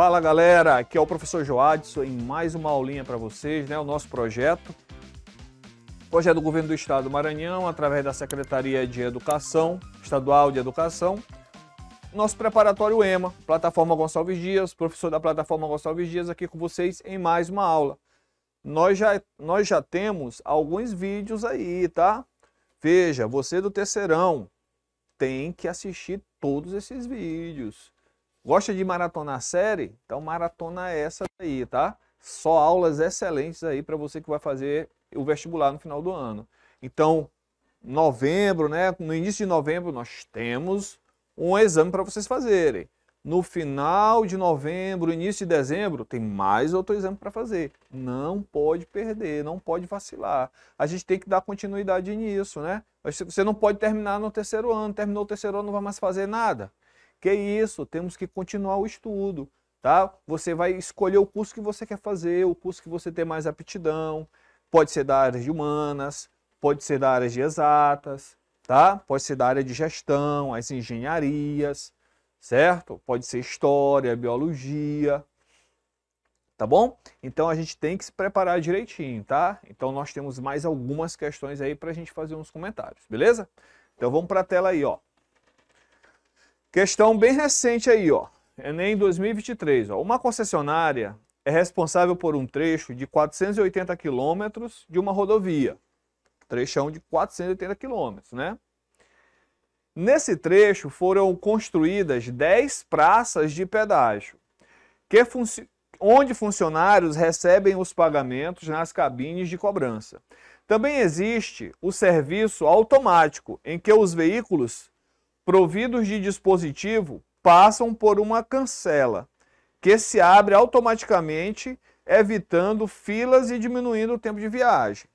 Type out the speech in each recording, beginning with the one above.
Fala galera, aqui é o professor Joadson em mais uma aulinha para vocês, né? O nosso projeto do Governo do Estado do Maranhão, através da Secretaria de Educação, Estadual de Educação, nosso preparatório EMA, Plataforma Gonçalves Dias, professor da Plataforma Gonçalves Dias aqui com vocês em mais uma aula. Nós já temos alguns vídeos aí, tá? Veja, você do terceirão tem que assistir todos esses vídeos. Gosta de maratonar a série? Então maratona essa aí, tá? Só aulas excelentes aí para você que vai fazer o vestibular no final do ano. Então, novembro, né? No início de novembro nós temos um exame para vocês fazerem. No final de novembro, início de dezembro, tem mais outro exame para fazer. Não pode perder, não pode vacilar. A gente tem que dar continuidade nisso, né? Você não pode terminar no terceiro ano. Terminou o terceiro ano, não vai mais fazer nada. Que isso, temos que continuar o estudo, tá? Você vai escolher o curso que você quer fazer, o curso que você tem mais aptidão. Pode ser da área de humanas, pode ser da área de exatas, tá? Pode ser da área de gestão, as engenharias, certo? Pode ser história, biologia, tá bom? Então a gente tem que se preparar direitinho, tá? Então nós temos mais algumas questões aí para a gente fazer uns comentários, beleza? Então vamos para a tela aí, ó. Questão bem recente aí, ó. Enem 2023, ó. Uma concessionária é responsável por um trecho de 480 quilômetros de uma rodovia. Trechão de 480 quilômetros, né? Nesse trecho foram construídas 10 praças de pedágio, onde funcionários recebem os pagamentos nas cabines de cobrança. Também existe o serviço automático, em que os veículos providos de dispositivo passam por uma cancela, que se abre automaticamente, evitando filas e diminuindo o tempo de viagem.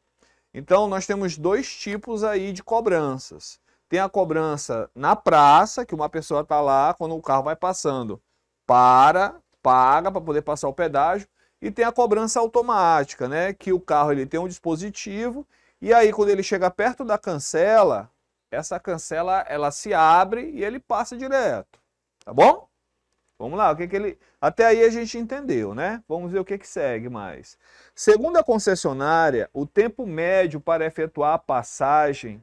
Então, nós temos dois tipos aí de cobranças. Tem a cobrança na praça, que uma pessoa está lá, quando o carro vai passando, paga para poder passar o pedágio. E tem a cobrança automática, né? Que o carro ele tem um dispositivo, e aí quando ele chega perto da cancela, essa cancela ela se abre e ele passa direto, tá bom? Vamos lá, o que ele... Até aí a gente entendeu, né? Vamos ver o que segue mais. Segundo a concessionária, o tempo médio para efetuar a passagem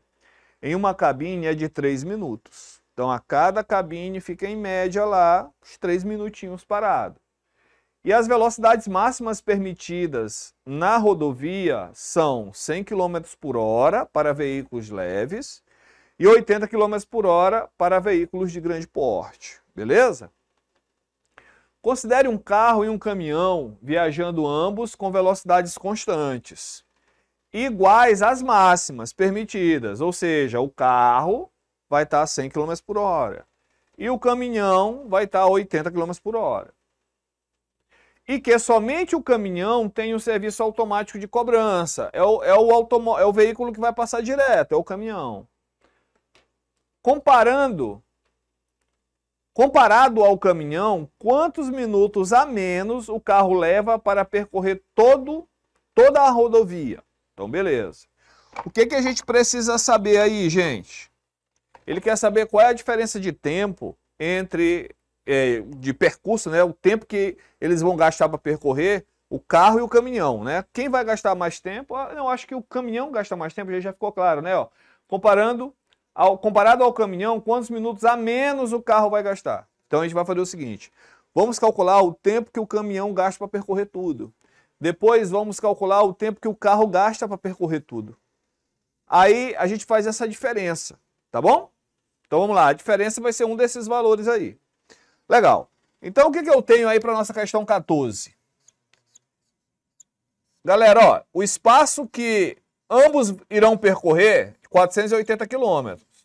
em uma cabine é de 3 minutos. Então a cada cabine fica em média lá uns 3 minutinhos parado. E as velocidades máximas permitidas na rodovia são 100 km por hora para veículos leves e 80 km por hora para veículos de grande porte, beleza? Considere um carro e um caminhão viajando ambos com velocidades constantes, iguais às máximas permitidas, ou seja, o carro vai estar a 100 km por hora e o caminhão vai estar a 80 km por hora. E que somente o caminhão tem o serviço automático de cobrança, é o veículo que vai passar direto, é o caminhão. Comparado ao caminhão, quantos minutos a menos o carro leva para percorrer toda a rodovia? Então, beleza. O que a gente precisa saber aí, gente? Ele quer saber qual é a diferença de tempo de percurso, né? O tempo que eles vão gastar para percorrer o carro e o caminhão, né? Quem vai gastar mais tempo? Eu acho que o caminhão gasta mais tempo, já ficou claro, né? Ó, comparado ao caminhão, quantos minutos a menos o carro vai gastar? Então a gente vai fazer o seguinte, vamos calcular o tempo que o caminhão gasta para percorrer tudo. Depois vamos calcular o tempo que o carro gasta para percorrer tudo. Aí a gente faz essa diferença, tá bom? Então vamos lá, a diferença vai ser um desses valores aí. Legal. Então o que eu tenho aí para a nossa questão 14? Galera, ó, o espaço que ambos irão percorrer 480 quilômetros.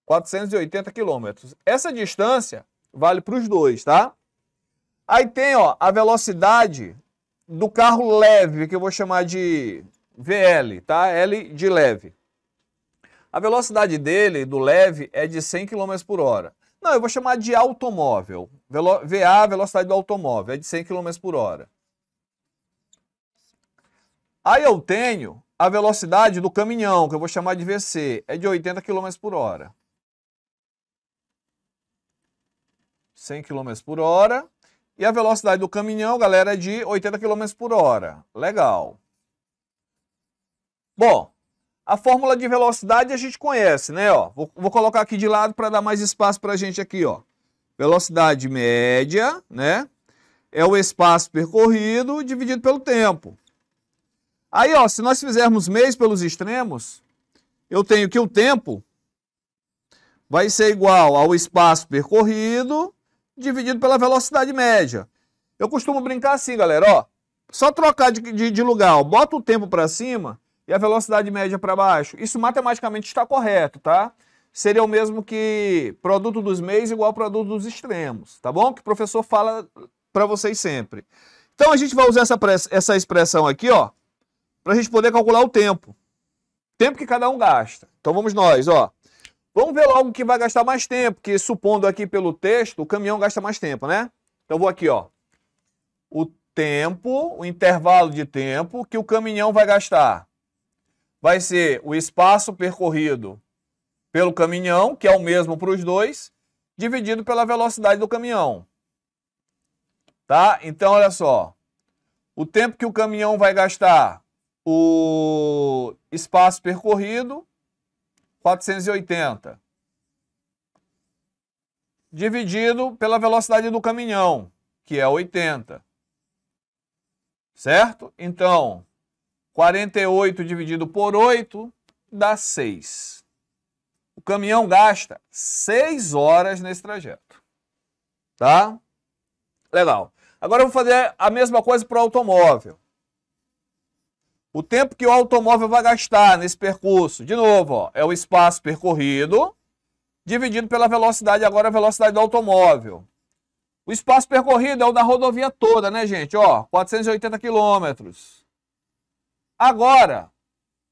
480 quilômetros. Essa distância vale para os dois, tá? Aí tem, ó, a velocidade do carro leve, que eu vou chamar de VL, tá? L de leve. A velocidade dele, do leve, é de 100 km por hora. Não, eu vou chamar de automóvel. VA, velocidade do automóvel, é de 100 km por hora. Aí eu tenho a velocidade do caminhão, que eu vou chamar de VC, é de 80 km por hora. 100 km por hora. E a velocidade do caminhão, galera, é de 80 km por hora. Legal. Bom, a fórmula de velocidade a gente conhece, né? Ó, vou colocar aqui de lado para dar mais espaço para a gente aqui, ó. Velocidade média, né? É o espaço percorrido dividido pelo tempo. Aí, ó, se nós fizermos meios pelos extremos, eu tenho que o tempo vai ser igual ao espaço percorrido dividido pela velocidade média. Eu costumo brincar assim, galera, ó. Só trocar de lugar, ó. Bota o tempo para cima e a velocidade média para baixo. Isso matematicamente está correto, tá? Seria o mesmo que produto dos meios igual ao produto dos extremos, tá bom? Que o professor fala para vocês sempre. Então a gente vai usar essa expressão aqui, ó, para a gente poder calcular o tempo. Tempo que cada um gasta. Então vamos nós, ó. Vamos ver logo que vai gastar mais tempo, que supondo aqui pelo texto, o caminhão gasta mais tempo, né? Então vou aqui, ó. O tempo, o intervalo de tempo que o caminhão vai gastar vai ser o espaço percorrido pelo caminhão, que é o mesmo para os dois, dividido pela velocidade do caminhão. Tá? Então, olha só. O tempo que o caminhão vai gastar, o espaço percorrido, 480. Dividido pela velocidade do caminhão, que é 80. Certo? Então, 48 dividido por 8 dá 6. O caminhão gasta 6 horas nesse trajeto. Tá? Legal. Agora eu vou fazer a mesma coisa para o automóvel. O tempo que o automóvel vai gastar nesse percurso, de novo, ó, é o espaço percorrido dividido pela velocidade, agora a velocidade do automóvel. O espaço percorrido é o da rodovia toda, né, gente? Ó, 480 quilômetros. Agora,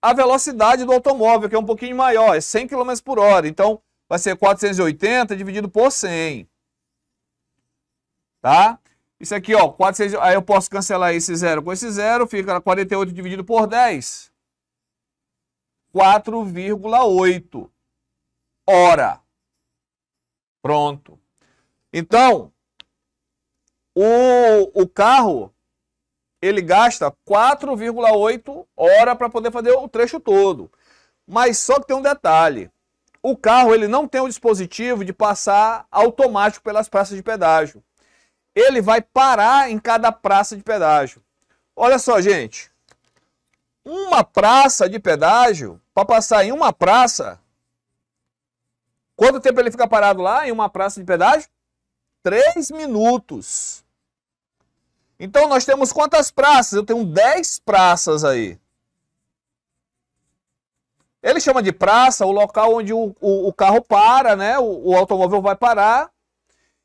a velocidade do automóvel, que é um pouquinho maior, é 100 km por hora. Então, vai ser 480 dividido por 100. Tá? Isso aqui, ó, 400, aí eu posso cancelar esse zero com esse zero, fica 48 dividido por 10. 4,8 hora. Pronto. Então, o carro, ele gasta 4,8 horas para poder fazer o trecho todo. Mas só que tem um detalhe. O carro, ele não tem o dispositivo de passar automático pelas praças de pedágio. Ele vai parar em cada praça de pedágio. Olha só, gente. Uma praça de pedágio, para passar em uma praça, quanto tempo ele fica parado lá em uma praça de pedágio? 3 minutos. Então nós temos quantas praças? Eu tenho 10 praças aí. Ele chama de praça o local onde o carro para, né? O automóvel vai parar.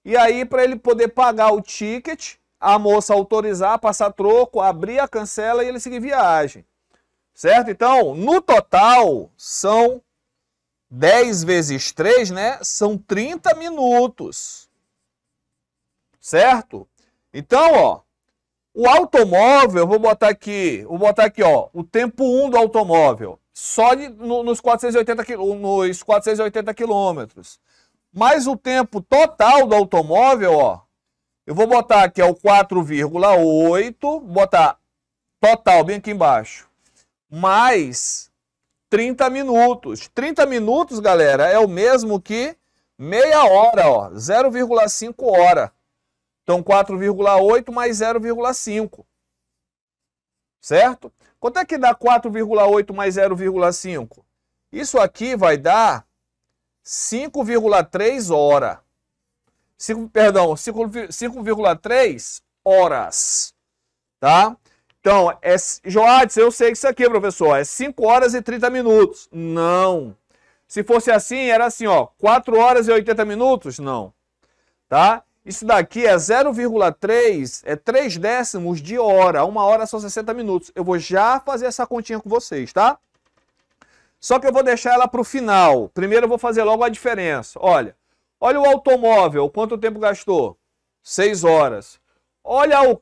E aí, para ele poder pagar o ticket, a moça autorizar, passar troco, abrir a cancela e ele seguir viagem. Certo? Então, no total, são 10 vezes 3, né? São 30 minutos. Certo? Então, ó, o automóvel, vou botar aqui, ó, o tempo 1 do automóvel, só nos 480 quilômetros. Mas o tempo total do automóvel, ó, eu vou botar aqui, é o 4,8, botar total bem aqui embaixo, mais 30 minutos. 30 minutos, galera, é o mesmo que meia hora, ó, 0,5 hora. Então, 4,8 mais 0,5. Certo? Quanto é que dá 4,8 mais 0,5? Isso aqui vai dar 5,3 horas. 5,3 horas. Tá? Então, Joades, eu sei que isso aqui, professor, é 5 horas e 30 minutos. Não. Se fosse assim, era assim, ó, 4 horas e 80 minutos? Não. Tá? Isso daqui é 0,3, é 3 décimos de hora. 1 hora são 60 minutos. Eu vou já fazer essa continha com vocês, tá? Só que eu vou deixar ela para o final. Primeiro eu vou fazer logo a diferença. Olha o automóvel, quanto tempo gastou? 6 horas. Olha o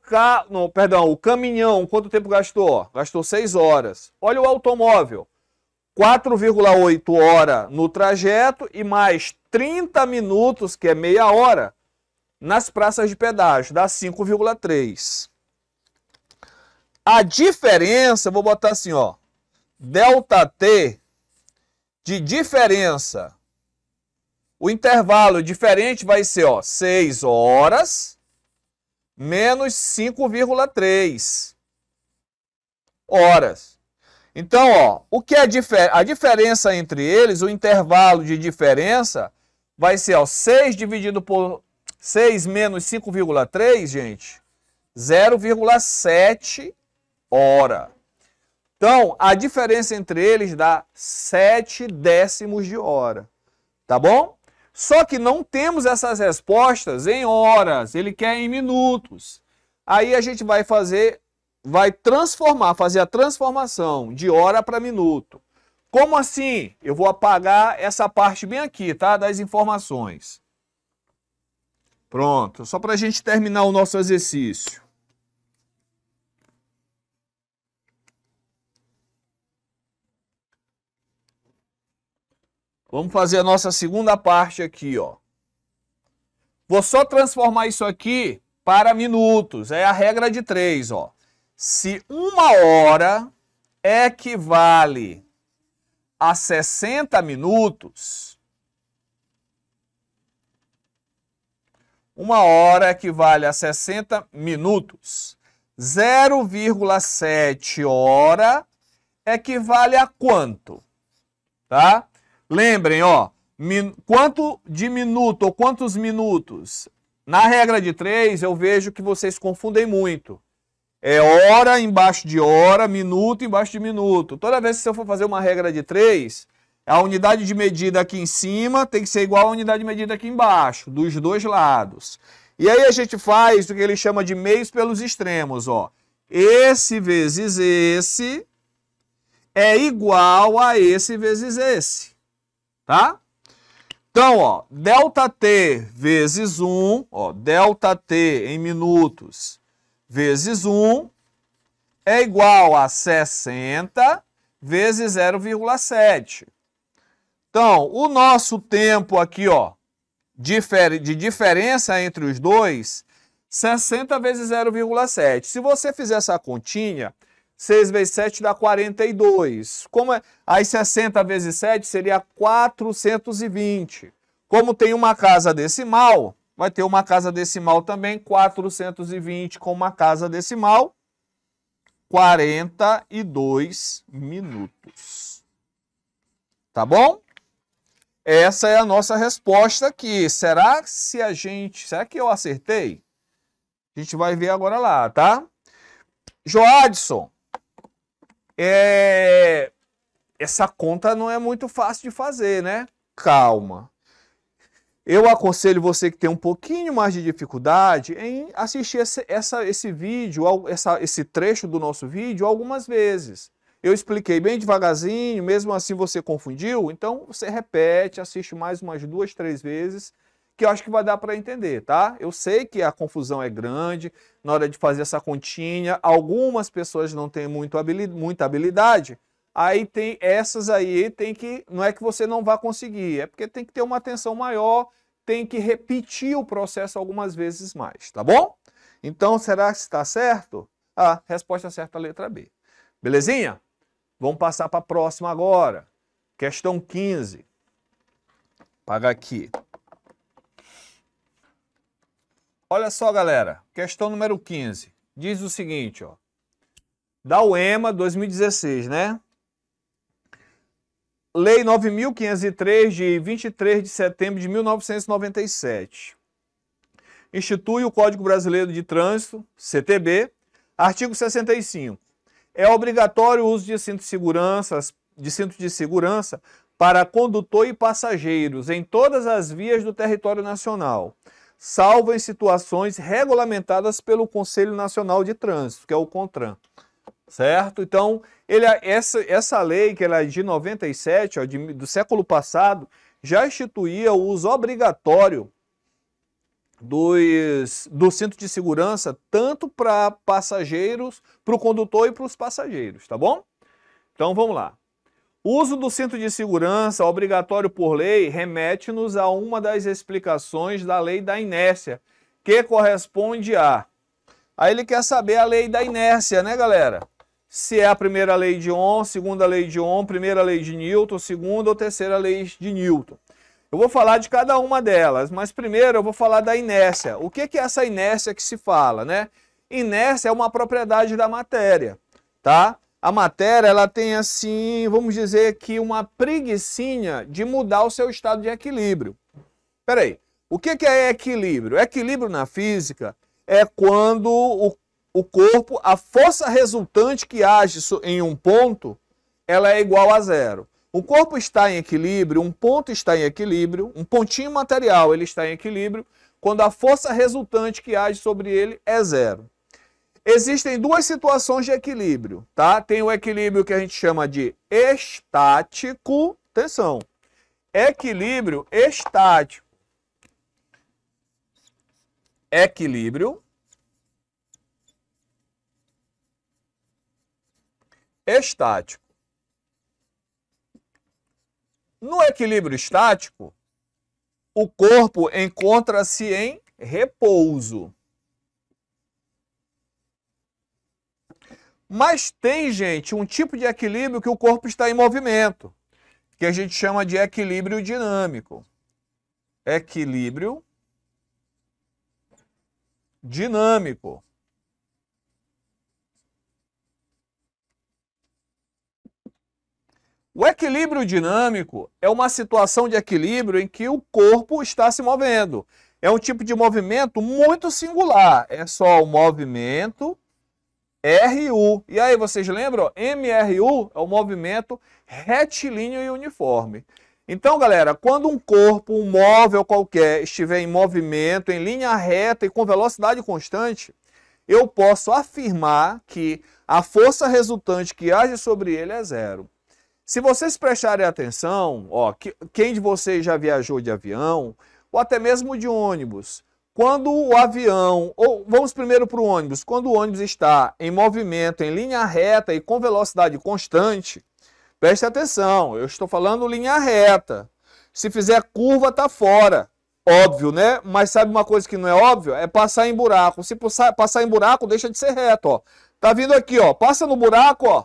caminhão, quanto tempo gastou? Gastou 6 horas. Olha o automóvel, 4,8 horas no trajeto e mais 30 minutos, que é meia hora, nas praças de pedágio, dá 5,3. A diferença, vou botar assim, ó, ΔT de diferença. O intervalo diferente vai ser, ó, 6 horas menos 5,3 horas. Então, ó, o que é a diferença entre eles, o intervalo de diferença, vai ser, ó, 6 dividido por 6 menos 5,3, gente, 0,7 hora. Então, a diferença entre eles dá 7 décimos de hora. Tá bom? Só que não temos essas respostas em horas, ele quer em minutos. Aí a gente vai fazer a transformação de hora para minuto. Como assim? Eu vou apagar essa parte bem aqui, tá? Das informações. Pronto, só para a gente terminar o nosso exercício. Vamos fazer a nossa segunda parte aqui, ó. Vou só transformar isso aqui para minutos. É a regra de 3, ó. Se 1 hora equivale a 60 minutos, 1 hora equivale a 60 minutos. 0,7 hora equivale a quanto? Tá? Lembrem, ó, quanto de minuto ou quantos minutos? Na regra de 3, eu vejo que vocês confundem muito. É hora embaixo de hora, minuto embaixo de minuto. Toda vez que você for fazer uma regra de 3, a unidade de medida aqui em cima tem que ser igual à unidade de medida aqui embaixo, dos dois lados. E aí a gente faz o que ele chama de meios pelos extremos, ó. Esse vezes esse é igual a esse vezes esse. Tá? Então, ó, ΔT vezes 1, ó, ΔT em minutos vezes 1 é igual a 60 vezes 0,7. Então, o nosso tempo aqui, ó, de diferença entre os dois, 60 vezes 0,7. Se você fizer essa continha, 6 vezes 7 dá 42. Como é? Aí 60 vezes 7 seria 420. Como tem uma casa decimal, vai ter uma casa decimal também, 420 com uma casa decimal, 42 minutos. Tá bom? Essa é a nossa resposta aqui. Será que eu acertei? A gente vai ver agora lá, tá? Joadson. Essa conta não é muito fácil de fazer, né? Calma. Eu aconselho você que tem um pouquinho mais de dificuldade em assistir esse vídeo, esse trecho do nosso vídeo algumas vezes. Eu expliquei bem devagarzinho, mesmo assim você confundiu, então você repete, assiste mais umas 2, 3 vezes, que eu acho que vai dar para entender, tá? Eu sei que a confusão é grande na hora de fazer essa continha, algumas pessoas não têm muita habilidade, aí tem essas aí, não é que você não vai conseguir, é porque tem que ter uma atenção maior, tem que repetir o processo algumas vezes mais, tá bom? Então, será que está certo? A resposta certa é a letra B. Belezinha? Vamos passar para a próxima agora. Questão 15. Paga aqui. Olha só, galera. Questão número 15. Diz o seguinte, ó. Da UEMA 2016, né? Lei 9.503, de 23 de setembro de 1997. Institui o Código Brasileiro de Trânsito, CTB, artigo 65. É obrigatório o uso de cinto de segurança para condutor e passageiros em todas as vias do território nacional, salvo em situações regulamentadas pelo Conselho Nacional de Trânsito, que é o CONTRAN. Certo? Então, essa lei, que ela é de 97, ó, do século passado, já instituía o uso obrigatório do cinto de segurança, tanto para passageiros, para o condutor e para os passageiros, tá bom? Então, vamos lá. O uso do cinto de segurança obrigatório por lei remete-nos a uma das explicações da lei da inércia, que corresponde a... Aí ele quer saber a lei da inércia, né, galera? Se é a primeira lei de Ohm, segunda lei de Ohm, primeira lei de Newton, segunda ou terceira lei de Newton. Eu vou falar de cada uma delas, mas primeiro eu vou falar da inércia. O que é essa inércia que se fala, né? Inércia é uma propriedade da matéria, tá? A matéria, ela tem assim, vamos dizer que uma preguicinha de mudar o seu estado de equilíbrio. Peraí, o que é equilíbrio? Equilíbrio na física é quando o corpo, a força resultante que age em um ponto, ela é igual a zero. O corpo está em equilíbrio, um ponto está em equilíbrio, um pontinho material ele está em equilíbrio, quando a força resultante que age sobre ele é zero. Existem duas situações de equilíbrio, tá? Tem o equilíbrio que a gente chama de estático, atenção, equilíbrio estático. Equilíbrio estático. No equilíbrio estático, o corpo encontra-se em repouso. Mas tem, gente, um tipo de equilíbrio que o corpo está em movimento, que a gente chama de equilíbrio dinâmico. Equilíbrio dinâmico. O equilíbrio dinâmico é uma situação de equilíbrio em que o corpo está se movendo. É um tipo de movimento muito singular. É só o movimento RU. E aí, vocês lembram? MRU é o movimento retilíneo e uniforme. Então, galera, quando um corpo, um móvel qualquer, estiver em movimento, em linha reta e com velocidade constante, eu posso afirmar que a força resultante que age sobre ele é zero. Se vocês prestarem atenção, ó, quem de vocês já viajou de avião, ou até mesmo de ônibus, quando o avião, ou vamos primeiro para o ônibus, quando o ônibus está em movimento, em linha reta e com velocidade constante, preste atenção, eu estou falando linha reta. Se fizer curva, está fora. Óbvio, né? Mas sabe uma coisa que não é óbvio? É passar em buraco. Se passar em buraco, deixa de ser reto, ó. Tá vindo aqui, ó. Passa no buraco, ó.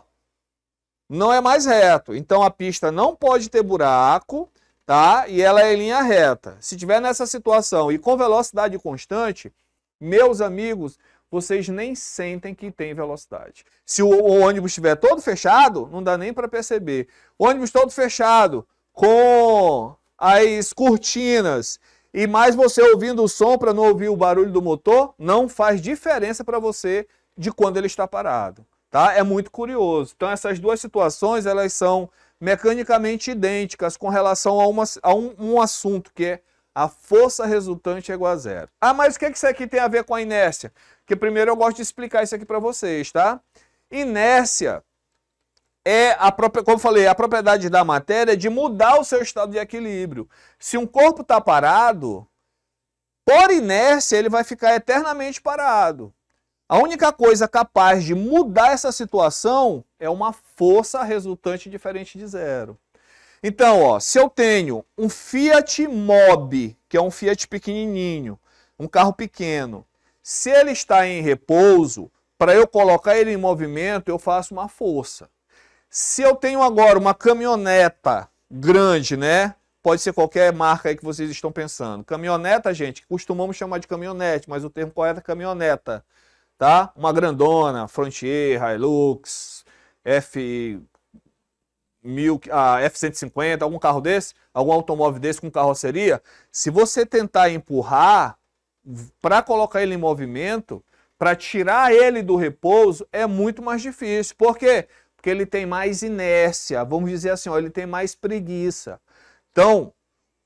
Não é mais reto. Então a pista não pode ter buraco, tá? E ela é em linha reta. Se tiver nessa situação e com velocidade constante, meus amigos, vocês nem sentem que tem velocidade. Se o ônibus estiver todo fechado, não dá nem para perceber. O ônibus todo fechado, com as cortinas, e mais você ouvindo o som para não ouvir o barulho do motor, não faz diferença para você de quando ele está parado. Tá? É muito curioso. Então essas duas situações, elas são mecanicamente idênticas com relação a um assunto, que é a força resultante é igual a zero. Ah, mas o que isso aqui tem a ver com a inércia? Porque primeiro eu gosto de explicar isso aqui para vocês, tá? Inércia é, como eu falei, a propriedade da matéria de mudar o seu estado de equilíbrio. Se um corpo está parado, por inércia ele vai ficar eternamente parado. A única coisa capaz de mudar essa situação é uma força resultante diferente de zero. Então, ó, se eu tenho um Fiat Mobi, que é um Fiat pequenininho, um carro pequeno, se ele está em repouso, para eu colocar ele em movimento, eu faço uma força. Se eu tenho agora uma caminhoneta grande, né? Pode ser qualquer marca aí que vocês estão pensando. Caminhoneta, gente, costumamos chamar de caminhonete, mas o termo correto é caminhoneta. Tá? Uma grandona, Frontier, Hilux, F-150, algum carro desse, algum automóvel desse com carroceria, se você tentar empurrar para colocar ele em movimento, para tirar ele do repouso, é muito mais difícil. Por quê? Porque ele tem mais inércia, vamos dizer assim, ó, ele tem mais preguiça. Então,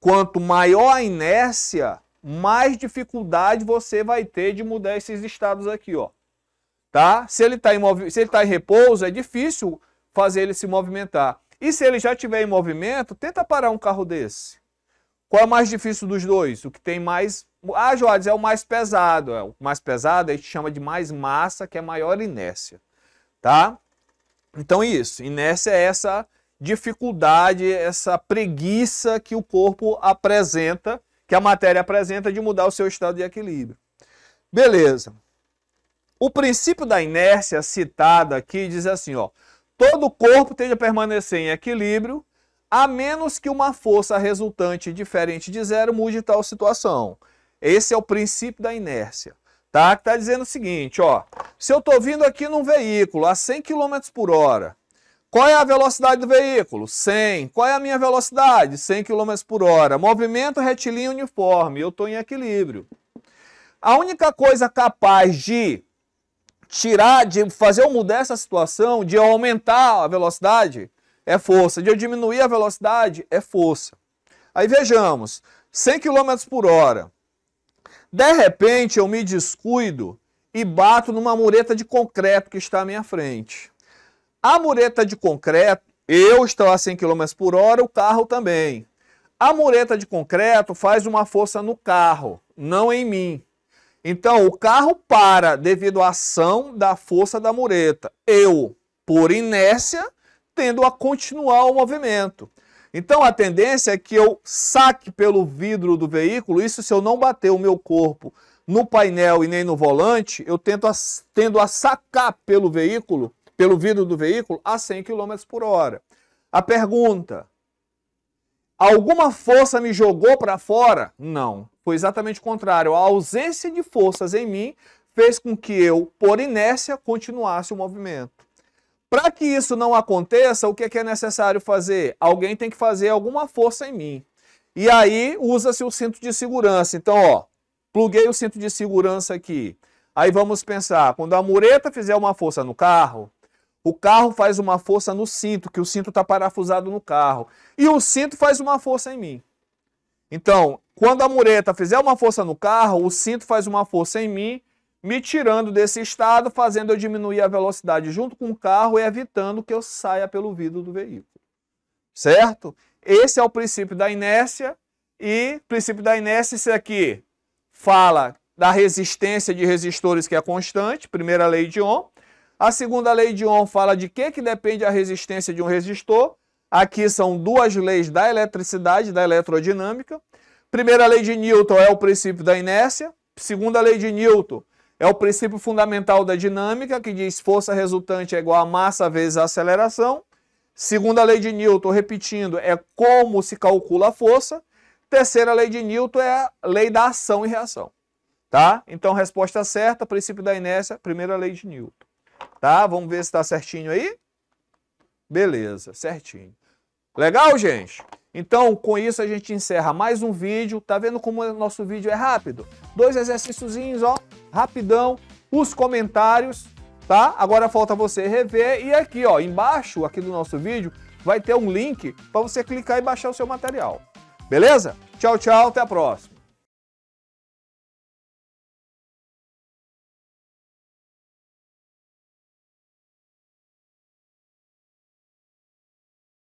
quanto maior a inércia, mais dificuldade você vai ter de mudar esses estados aqui, ó. Tá? Se ele está em repouso, é difícil fazer ele se movimentar. E se ele já estiver em movimento, tenta parar um carro desse. Qual é o mais difícil dos dois? O que tem mais... Ah, Joades, é o mais pesado. O mais pesado a gente chama de mais massa, que é maior inércia. Tá? Então isso, inércia é essa dificuldade, essa preguiça que o corpo apresenta, que a matéria apresenta de mudar o seu estado de equilíbrio. Beleza. O princípio da inércia citado aqui diz assim, ó, todo corpo tende a permanecer em equilíbrio, a menos que uma força resultante diferente de zero mude tal situação. Esse é o princípio da inércia, tá? Que está dizendo o seguinte, ó, se eu estou vindo aqui num veículo a 100 km por hora, qual é a velocidade do veículo? 100. Qual é a minha velocidade? 100 km por hora. Movimento retilíneo uniforme, eu estou em equilíbrio. A única coisa capaz de fazer eu mudar essa situação, de eu aumentar a velocidade, é força. De eu diminuir a velocidade, é força. Aí vejamos, 100 km por hora. De repente eu me descuido e bato numa mureta de concreto que está à minha frente. A mureta de concreto, eu estou a 100 km por hora, o carro também. A mureta de concreto faz uma força no carro, não em mim. Então, o carro para devido à ação da força da mureta. Eu, por inércia, tendo a continuar o movimento. Então, a tendência é que eu saque pelo vidro do veículo, isso se eu não bater o meu corpo no painel e nem no volante, eu tendo a sacar pelo veículo, pelo vidro do veículo, a 100 km por hora. A pergunta, alguma força me jogou para fora? Não. Foi exatamente o contrário. A ausência de forças em mim fez com que eu, por inércia, continuasse o movimento. Para que isso não aconteça, o que é necessário fazer? Alguém tem que fazer alguma força em mim. E aí usa-se o cinto de segurança. Então, ó, pluguei o cinto de segurança aqui. Aí vamos pensar, quando a mureta fizer uma força no carro, o carro faz uma força no cinto, que o cinto está parafusado no carro. E o cinto faz uma força em mim. Então, quando a mureta fizer uma força no carro, o cinto faz uma força em mim, me tirando desse estado, fazendo eu diminuir a velocidade junto com o carro e evitando que eu saia pelo vidro do veículo. Certo? Esse é o princípio da inércia. E o princípio da inércia, esse aqui, fala da resistência de resistores que é constante, primeira lei de Ohm. A segunda lei de Ohm fala de que depende a resistência de um resistor. Aqui são duas leis da eletricidade, da eletrodinâmica. Primeira lei de Newton é o princípio da inércia. Segunda lei de Newton é o princípio fundamental da dinâmica, que diz força resultante é igual a massa vezes a aceleração. Segunda lei de Newton, repetindo, é como se calcula a força. Terceira lei de Newton é a lei da ação e reação. Tá? Então, resposta certa, princípio da inércia, primeira lei de Newton. Tá? Vamos ver se está certinho aí? Beleza, certinho. Legal, gente? Então, com isso a gente encerra mais um vídeo. Tá vendo como o nosso vídeo é rápido? 2 exercíciozinhos, ó, rapidão. Os comentários, tá? Agora falta você rever. E aqui, ó, embaixo aqui do nosso vídeo, vai ter um link para você clicar e baixar o seu material. Beleza? Tchau, tchau, até a próxima.